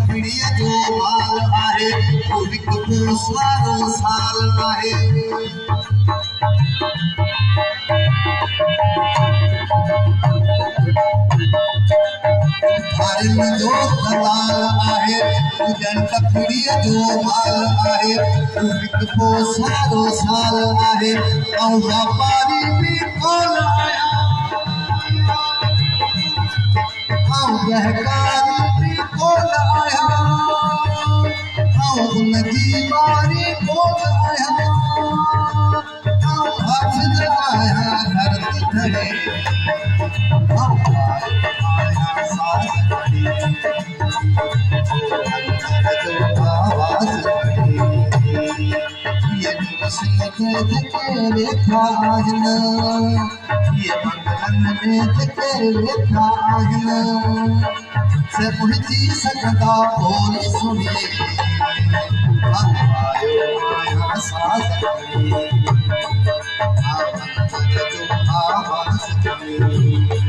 पीड़ीअ जो माल आहे तो हिकु पोसारो साल आहे हारिन जो दलाल आहे तू ॼण पीड़ीअ जो माल आहे तो हिकु पोसारो साल आहे ऐं वापारी बि कोन आया गहकारी भी कोन आया उनकी बारी कोन आया हाथ लगाया धरती धरे आया साथ खड़ी आवाज खड़ी ये मुसीबत के रेखा आहिन ये बंधन में के रेखा आहिन से मुझी सकता बोल सुनिए आयो आया साथ खड़ी आवाज खड़ी